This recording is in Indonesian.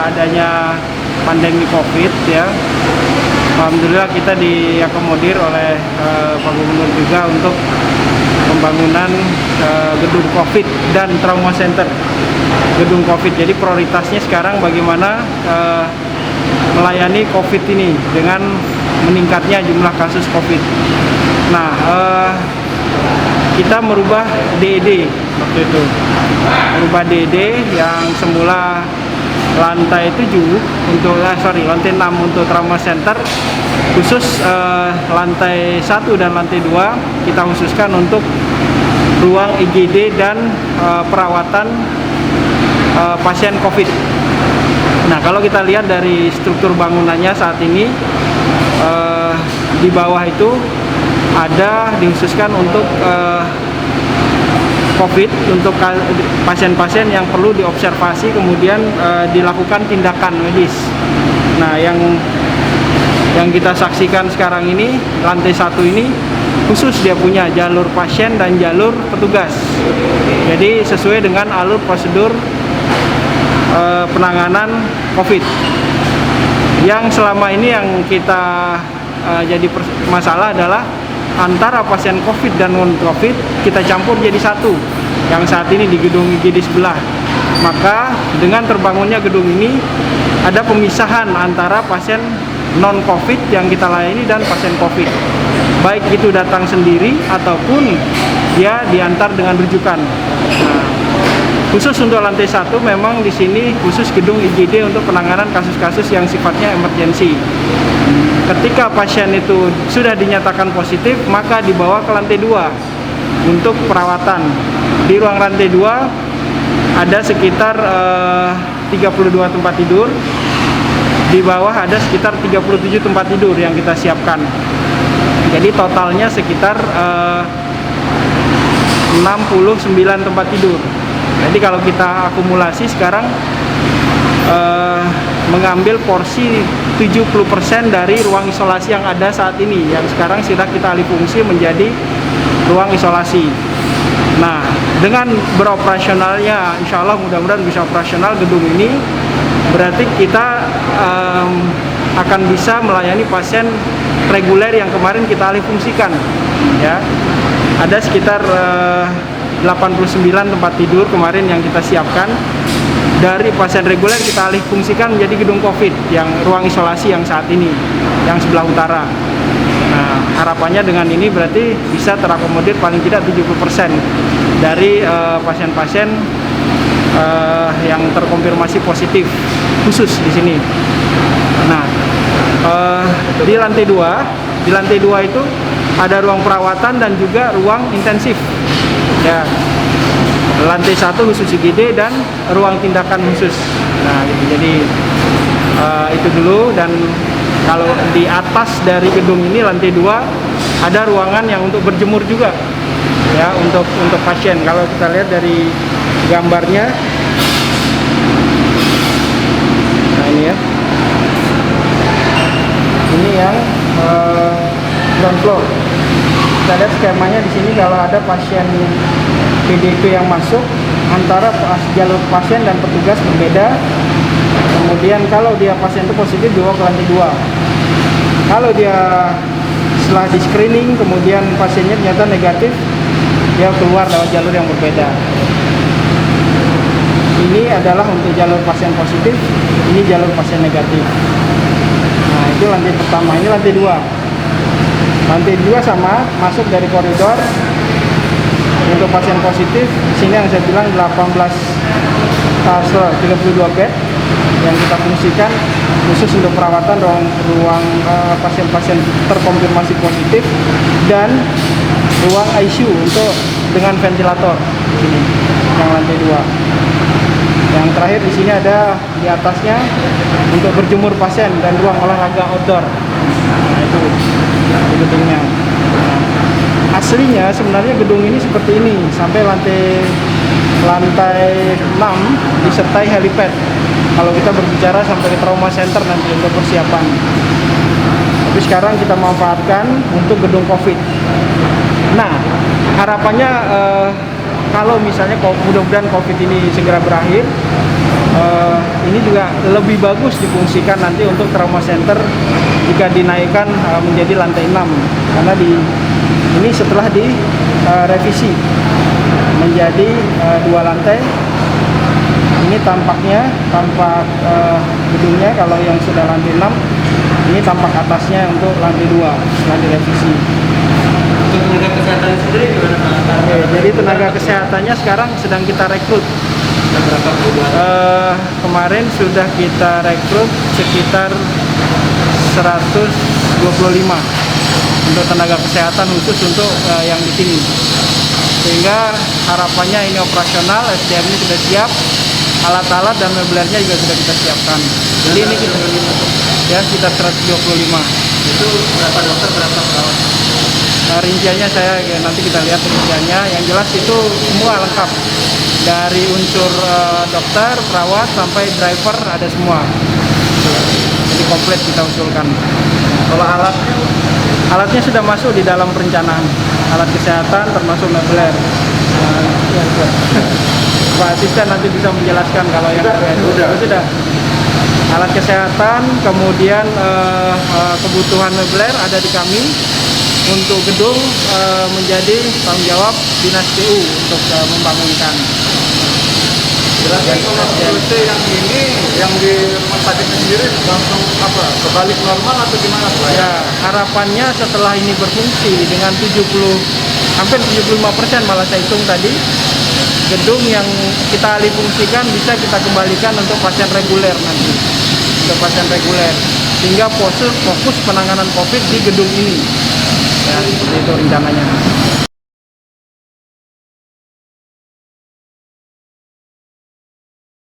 adanya pandemi COVID ya, alhamdulillah kita diakomodir oleh Pak Gubernur juga untuk pembangunan gedung COVID dan trauma center gedung COVID. Jadi prioritasnya sekarang bagaimana melayani COVID ini dengan meningkatnya jumlah kasus COVID. Nah, kita merubah DED waktu itu, merubah DED yang semula lantai 7 untuk lantai 6 untuk trauma center, khusus lantai 1 dan lantai 2 kita khususkan untuk ruang IGD dan perawatan pasien COVID. Nah, kalau kita lihat dari struktur bangunannya saat ini, di bawah itu ada dikhususkan untuk COVID, untuk pasien-pasien yang perlu diobservasi kemudian dilakukan tindakan medis. Nah, yang kita saksikan sekarang ini, lantai 1 ini khusus dia punya jalur pasien dan jalur petugas. Jadi sesuai dengan alur prosedur penanganan COVID. Yang selama ini yang kita jadi masalah adalah antara pasien COVID dan non-COVID kita campur jadi satu, yang saat ini di gedung IGD sebelah. Maka dengan terbangunnya gedung ini ada pemisahan antara pasien non-COVID yang kita layani dan pasien COVID, baik itu datang sendiri ataupun dia diantar dengan rujukan. Nah, khusus untuk lantai 1 memang di sini khusus gedung IGD untuk penanganan kasus-kasus yang sifatnya emergensi. Ketika pasien itu sudah dinyatakan positif, maka dibawa ke lantai 2 untuk perawatan. Di ruang lantai 2 ada sekitar 32 tempat tidur. Di bawah ada sekitar 37 tempat tidur yang kita siapkan. Jadi totalnya sekitar 69 tempat tidur. Jadi kalau kita akumulasi sekarang mengambil porsi 70% dari ruang isolasi yang ada saat ini, yang sekarang sudah kita alih fungsi menjadi ruang isolasi. Nah, dengan beroperasionalnya, insya Allah mudah-mudahan bisa operasional gedung ini, berarti kita akan bisa melayani pasien reguler yang kemarin kita alih fungsikan. Ya, ada sekitar 89 tempat tidur kemarin yang kita siapkan. Dari pasien reguler kita alih fungsikan menjadi gedung COVID yang ruang isolasi yang saat ini, yang sebelah utara. Nah, harapannya dengan ini berarti bisa terakomodir paling tidak 70% dari pasien-pasien yang terkonfirmasi positif khusus di sini. Nah, di lantai 2 itu ada ruang perawatan dan juga ruang intensif. Ya. Lantai 1 khusus IGD dan ruang tindakan khusus. Nah, gitu. Jadi itu dulu. Dan kalau di atas dari gedung ini lantai 2 ada ruangan yang untuk berjemur juga, ya, untuk pasien. Kalau kita lihat dari gambarnya, nah ini ya, ini yang ground floor. Kita lihat skemanya di sini. Kalau ada pasien PDP yang masuk, antara jalur pasien dan petugas berbeda. Kemudian kalau dia pasien itu positif, dibawa ke lantai 2. Kalau dia setelah di screening kemudian pasiennya ternyata negatif, dia keluar lewat jalur yang berbeda. Ini adalah untuk jalur pasien positif, ini jalur pasien negatif. Nah, itu lantai pertama. Ini lantai 2. Lantai 2 sama, masuk dari koridor. Untuk pasien positif, sini yang saya bilang 32 bed yang kita fungsikan khusus untuk perawatan ruang pasien-pasien terkonfirmasi positif dan ruang ICU untuk dengan ventilator di sini, yang lantai 2. Yang terakhir di sini ada di atasnya untuk berjemur pasien dan ruang olahraga outdoor. Nah, itu gedungnya. Nah, aslinya sebenarnya gedung ini seperti ini sampai lantai 6 disertai helipad. Kalau kita berbicara sampai ke trauma center nanti untuk persiapan. Tapi sekarang kita manfaatkan untuk gedung COVID. Nah, harapannya kalau misalnya mudah-mudahan COVID ini segera berakhir, ini juga lebih bagus difungsikan nanti untuk trauma center jika dinaikkan menjadi lantai 6, karena ini setelah direvisi menjadi 2 lantai. Ini tampaknya tampak gedungnya kalau yang sudah lantai 6, ini tampak atasnya untuk lantai 2 setelah direvisi. Untuk tenaga kesehatan sendiri gimana Pak? Oke, jadi tenaga kesehatannya sekarang sedang kita rekrut. Berapa perubahan? Kemarin sudah kita rekrut sekitar 125 untuk tenaga kesehatan khusus untuk yang di sini. Sehingga harapannya ini operasional, SDM-nya sudah siap, alat-alat dan meubilernya juga sudah kita siapkan. Jadi ini kita ya sekitar 125. Itu berapa dokter, berapa perawat? Rinciannya nanti kita lihat rinciannya. Yang jelas itu semua lengkap, dari unsur dokter, perawat sampai driver ada semua. Jadi komplit kita usulkan. Kalau alatnya sudah masuk di dalam perencanaan, alat kesehatan termasuk meubiler. Pak Asisten nanti bisa menjelaskan kalau yang sudah. Alat kesehatan, kemudian kebutuhan meubiler ada di kami. Untuk gedung menjadi tanggung jawab Dinas PU untuk membangunkan. Berarti kalau PUC yang ini, yang di rumah sakit sendiri langsung kebalik normal atau gimana Pak? Ya, harapannya setelah ini berfungsi dengan hampir 75% malah saya hitung tadi, gedung yang kita alih fungsikan bisa kita kembalikan untuk pasien reguler nanti, untuk pasien reguler, sehingga fokus penanganan COVID di gedung ini. Ya, seperti itu rencananya.